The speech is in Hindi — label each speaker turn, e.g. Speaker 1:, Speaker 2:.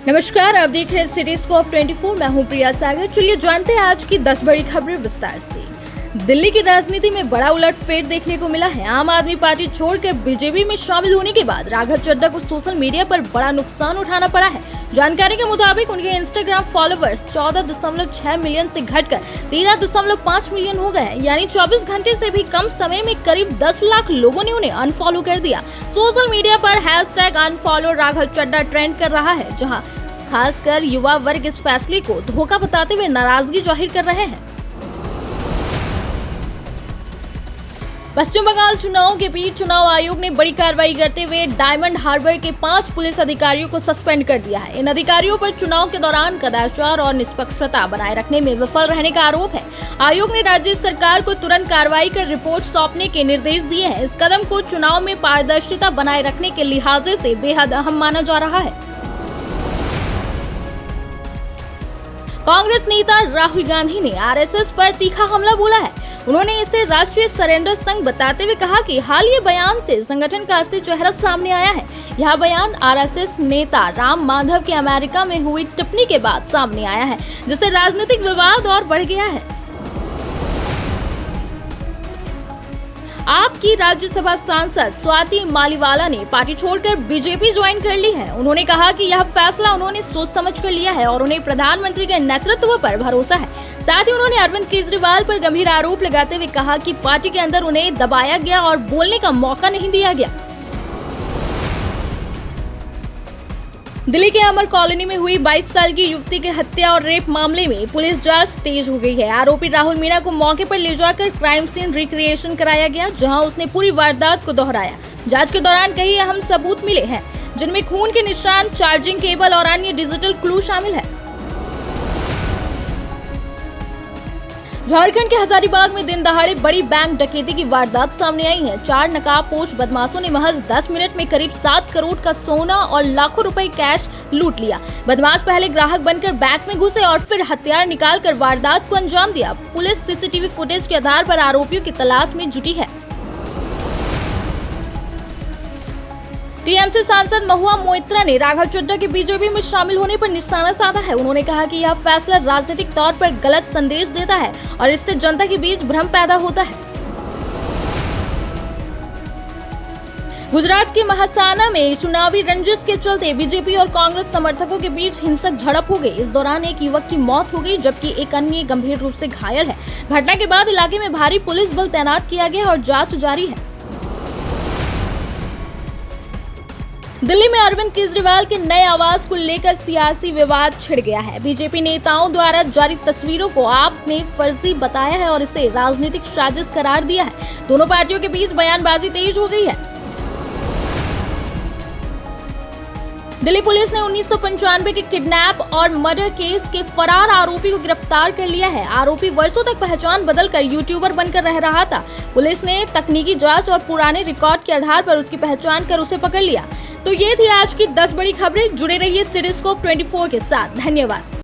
Speaker 1: नमस्कार, आप देख रहे हैं सिटीस्कोप 24। मैं हूं प्रिया सागर। चलिए जानते हैं आज की 10 बड़ी खबरें विस्तार से। दिल्ली की राजनीति में बड़ा उलटफेर देखने को मिला है। आम आदमी पार्टी छोड़कर बीजेपी में शामिल होने के बाद राघव चड्ढा को सोशल मीडिया पर बड़ा नुकसान उठाना पड़ा है। जानकारी के मुताबिक उनके इंस्टाग्राम फॉलोवर्स 14.6 मिलियन से घटकर 13.5 मिलियन हो गए हैं। यानी 24 घंटे से भी कम समय में करीब 10 लाख लोगों ने उन्हें अनफॉलो कर दिया। सोशल मीडिया पर #अनफॉलो राघव चड्ढा ट्रेंड कर रहा है, जहां खासकर युवा वर्ग इस फैसले को धोखा बताते हुए नाराजगी जाहिर कर रहे हैं। पश्चिम बंगाल चुनाव के बीच चुनाव आयोग ने बड़ी कार्रवाई करते हुए डायमंड हार्बर के 5 पुलिस अधिकारियों को सस्पेंड कर दिया है। इन अधिकारियों पर चुनाव के दौरान कदाचार और निष्पक्षता बनाए रखने में विफल रहने का आरोप है। आयोग ने राज्य सरकार को तुरंत कार्रवाई कर रिपोर्ट सौंपने के निर्देश दिए हैं। इस कदम को चुनाव में पारदर्शिता बनाए रखने के लिहाजे से बेहद अहम माना जा रहा है। कांग्रेस नेता राहुल गांधी ने आरएसएस पर तीखा हमला बोला है। उन्होंने इसे राष्ट्रीय सरेंडर संघ बताते हुए कहा कि हाल ये बयान से संगठन का असली चेहरा सामने आया है। यह बयान आरएसएस नेता राम माधव की अमेरिका में हुई टिप्पणी के बाद सामने आया है, जिससे राजनीतिक विवाद और बढ़ गया है। आपकी राज्यसभा सांसद स्वाति मालीवाला ने पार्टी छोड़कर बीजेपी ज्वाइन कर ली है। उन्होंने कहा कि यह फैसला उन्होंने सोच समझ कर लिया है और उन्हें प्रधानमंत्री के नेतृत्व पर भरोसा है। साथ ही उन्होंने अरविंद केजरीवाल पर गंभीर आरोप लगाते हुए कहा कि पार्टी के अंदर उन्हें दबाया गया और बोलने का मौका नहीं दिया गया। दिल्ली के अमर कॉलोनी में हुई 22 साल की युवती की हत्या और रेप मामले में पुलिस जांच तेज हो गई है। आरोपी राहुल मीणा को मौके पर ले जाकर क्राइम सीन रिक्रिएशन कराया गया, जहां उसने पूरी वारदात को दोहराया। जांच के दौरान कई अहम सबूत मिले हैं, जिनमें खून के निशान, चार्जिंग केबल और अन्य डिजिटल क्लू शामिल है। झारखंड के हजारीबाग में दिन दहाड़े बड़ी बैंक डकैती की वारदात सामने आई है। 4 नकाबपोश बदमाशों ने महज 10 मिनट में करीब 7 करोड़ का सोना और लाखों रुपए कैश लूट लिया। बदमाश पहले ग्राहक बनकर बैंक में घुसे और फिर हथियार निकालकर वारदात को अंजाम दिया। पुलिस सीसीटीवी फुटेज के आधार पर आरोपियों की तलाश में जुटी है। टीएमसी सांसद महुआ मोइत्रा ने राघव चड्ढा के बीजेपी में शामिल होने पर निशाना साधा है। उन्होंने कहा कि यह फैसला राजनीतिक तौर पर गलत संदेश देता है और इससे जनता के बीच भ्रम पैदा होता है। गुजरात के महासाना में चुनावी रंजिश के चलते बीजेपी और कांग्रेस समर्थकों के बीच हिंसक झड़प हो गई। इस दौरान एक युवक की मौत हो गई, जबकि एक अन्य गंभीर रूप से घायल है। घटना के बाद इलाके में भारी पुलिस बल तैनात किया गया और जांच जारी है। दिल्ली में अरविंद केजरीवाल के नए आवास को लेकर सियासी विवाद छिड़ गया है। बीजेपी नेताओं द्वारा जारी तस्वीरों को आपने फर्जी बताया है और इसे राजनीतिक साजिश करार दिया है। दोनों पार्टियों के बीच बयानबाजी तेज हो गई है। दिल्ली पुलिस ने 1995 के किडनैप और मर्डर केस के फरार आरोपी को गिरफ्तार कर लिया है। आरोपी वर्षों तक पहचान बदलकर यूट्यूबर बनकर रह रहा था। पुलिस ने तकनीकी जांच और पुराने रिकॉर्ड के आधार पर उसकी पहचान कर उसे पकड़ लिया। तो ये थी आज की 10 बड़ी खबरें। जुड़े रहिए सिटीस्कोप 24 के साथ। धन्यवाद।